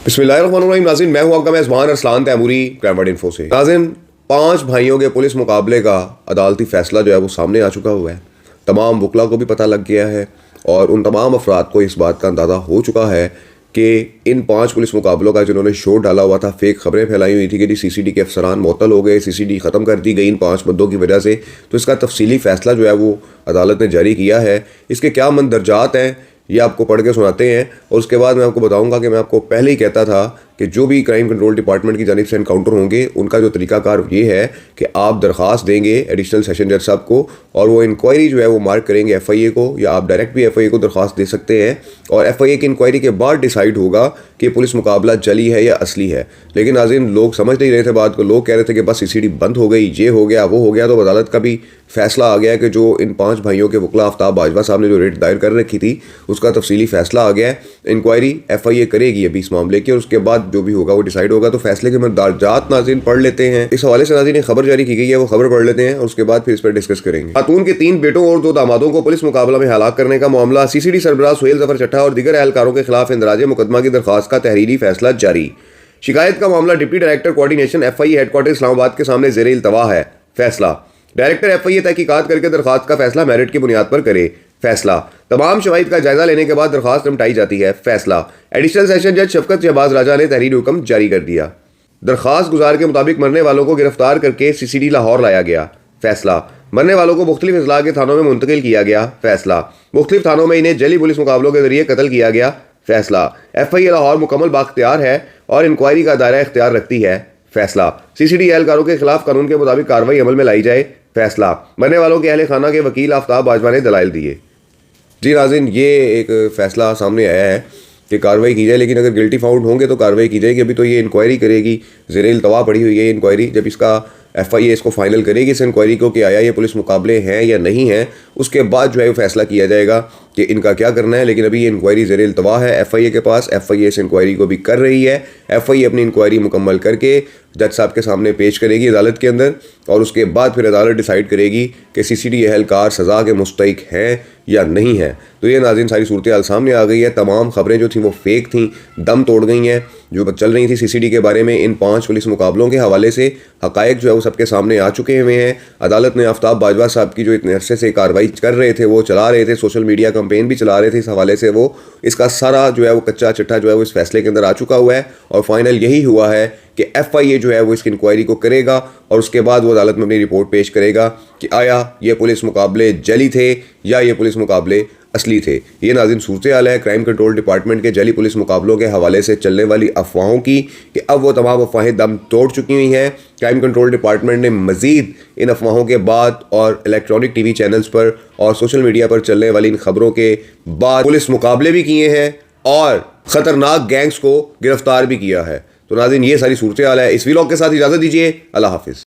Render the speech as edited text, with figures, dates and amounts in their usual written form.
बिस्मिल्लाहिर्रहमानिर्रहीम। नाज़रीन, मैं हूं आपका मेज़बान Arsalan Taimuri crime word info से। नाज़रीन, 5 भाइयों के पुलिस मुकाबले का अदालती फैसला जो है वो सामने आ चुका हुआ है। तमाम वकला को भी पता लग गया है और उन तमाम अफराद को इस बात का अंदाज़ा हो चुका है कि इन 5 पुलिस मुकाबलों का जिन्होंने शोर डाला हुआ था, फेक खबरें फैलाई हुई थी कि जी CCD के अफसरान मुअत्तल हो गए, CCD ख़त्म कर दी गई इन 5 बंदों की वजह से, तो इसका तफसीली फ़ैसला जो है वो अदालत ने जारी किया है। इसके क्या मंदरजात हैं ये आपको पढ़ के सुनाते हैं और उसके बाद मैं आपको बताऊंगा कि मैं आपको पहले ही कहता था कि जो भी क्राइम कंट्रोल डिपार्टमेंट की जानिब से एनकाउंटर होंगे उनका जो तरीकाकार ये है कि आप दरख्वास्त देंगे एडिशनल सेशन जज साहब को और वो इंक्वायरी जो है वो मार्क करेंगे FIA को, या आप डायरेक्ट भी FIA को दरख्वास्त दे सकते हैं और FIA की इंक्वायरी के बाद डिसाइड होगा कि पुलिस मुकाबला जली है या असली है। लेकिन नाज़रीन, लोग समझ नहीं रहे थे बात को। लोग कह रहे थे कि बस CCD बंद हो गई, ये हो गया वो हो गया। तो अदालत का भी फैसला आ गया कि जो इन 5 भाइयों के वकला आफ्ताब बाजवा साहब ने जो रेट दायर कर रखी थी उसका तफसीली फैसला आ गया है। इंक्वायरी FIA करेगी अभी इस मामले की और उसके बाद जो भी होगा वो डिसाइड होगा। तो फैसले के मंदरजात नाज़रीन पढ़ लेते हैं। इस हवाले से नाज़रीन खबर जारी की गई है, वो खबर पढ़ लेते हैं और उसके बाद फिर इस पर डिस्कस करेंगे। खातून के 3 बेटों और 2 दामादों को पुलिस मुकाबला में हलाक करने का मामला, CCD सरबराह सुहेल जफर चट्टा और दीगर एहलकारों के खिलाफ इंदराज मुकदमा की दरख्वास्त का तहरीरी फैसला जारी। शिकायत का मामला deputy director coordination FIA headquarter Islamabad के सामने ज़ेरे इल्तवा है। फैसला, डायरेक्टर FIA तहकीकात करके दरख्वास्त का फैसला मेरिट की बुनियाद पर करे। फैसला, तमाम शवाहिद का जायजा लेने के बाद दरख्वास्त निपटाई जाती है। फैसला, एडिशनल सेशन जज शफकत शहबाज राजा ने तहरीरी हुक्म जारी कर दिया। दरख्वास्त गुजार के मुताबिक मरने वालों को गिरफ्तार करके CCD लाहौर लाया गया। फैसला, मरने वालों को मुख्तलिफ अजला के थानों में मुंतकिल किया गया। फैसला, मुख्तलिफ थानों में इन्हें जली पुलिस मुकाबलों के जरिए कत्ल किया गया। फैसला, FIA लाहौर मुकम्मल बाख्तियार है और इंक्वायरी का दायरा इख्तियार रखती है। फैसला, CCD एहलकारों के खिलाफ कानून के मुताबिक कार्रवाई अमल में लाई जाए। फैसला, मरने वालों के अहले खाना के वकील आफ्ताब बाजवा ने दलाइल दिए। जी नाज़रीन, ये एक फ़ैसला सामने आया है कि कार्रवाई की जाए, लेकिन अगर गिल्टी फाउंड होंगे तो कार्रवाई की जाएगी। अभी तो ये इंक्वायरी करेगी, ज़ेरे इल्तवा पड़ी हुई है इंक्वायरी। जब इसका FIA इसको फाइनल करेगी इस इंक्वायरी को कि आया ये पुलिस मुकाबले हैं या नहीं हैं, उसके बाद जो है वो फैसला किया जाएगा कि इनका क्या करना है। लेकिन अभी ये इंक्वायरी ज़ेरे इल्तवा है FIA के पास। FIA इस इंक्वायरी को भी कर रही है। FIA अपनी इंक्वायरी मुकम्मल करके जज साहब के सामने पेश करेगी अदालत के अंदर और उसके बाद फिर अदालत डिसाइड करेगी कि CCD एहलकार सज़ा के मुस्तहिक हैं या नहीं है। तो ये नाज़रीन सारी सूरत हाल सामने आ गई है। तमाम खबरें जो थी वो फेक थी, दम तोड़ गई हैं। जो चल रही थी CCD के बारे में इन 5 पुलिस मुकाबलों के हवाले से हक़ाइक़ जो है वो सबके सामने आ चुके हुए हैं। अदालत ने आफ्ताब बाजवा साहब की जो इतने अरसे से कार्रवाई कर रहे थे, वो चला रहे थे, सोशल मीडिया कैंपेन भी चला रहे थे इस हवाले से, वो इसका सारा जो है वो कच्चा चिट्ठा जो है वो इस फैसले के अंदर आ चुका हुआ है और फाइनल यही हुआ है कि FIA जो है वो इसकी इंक्वायरी को करेगा और उसके बाद वो अदालत में अपनी रिपोर्ट पेश करेगा कि आया ये पुलिस मुकाबले जली थे या ये पुलिस मुकाबले असली थे। ये नाज़रीन सूरत हाल है क्राइम कंट्रोल डिपार्टमेंट के जली पुलिस मुकाबलों के हवाले से चलने वाली अफवाहों की, कि अब वो तमाम अफवाहें दम तोड़ चुकी हुई हैं। क्राइम कंट्रोल डिपार्टमेंट ने मज़ीद इन अफवाहों के बाद और इलेक्ट्रॉनिक TV चैनल्स पर और सोशल मीडिया पर चलने वाली इन खबरों के बाद पुलिस मुकाबले भी किए हैं और ख़तरनाक गैंग्स को गिरफ्तार भी किया है। तो नाज़रीन ये सारी सूरत हाल है। इस व्लॉग के साथ इजाज़त दीजिए। अल्लाह हाफिज़।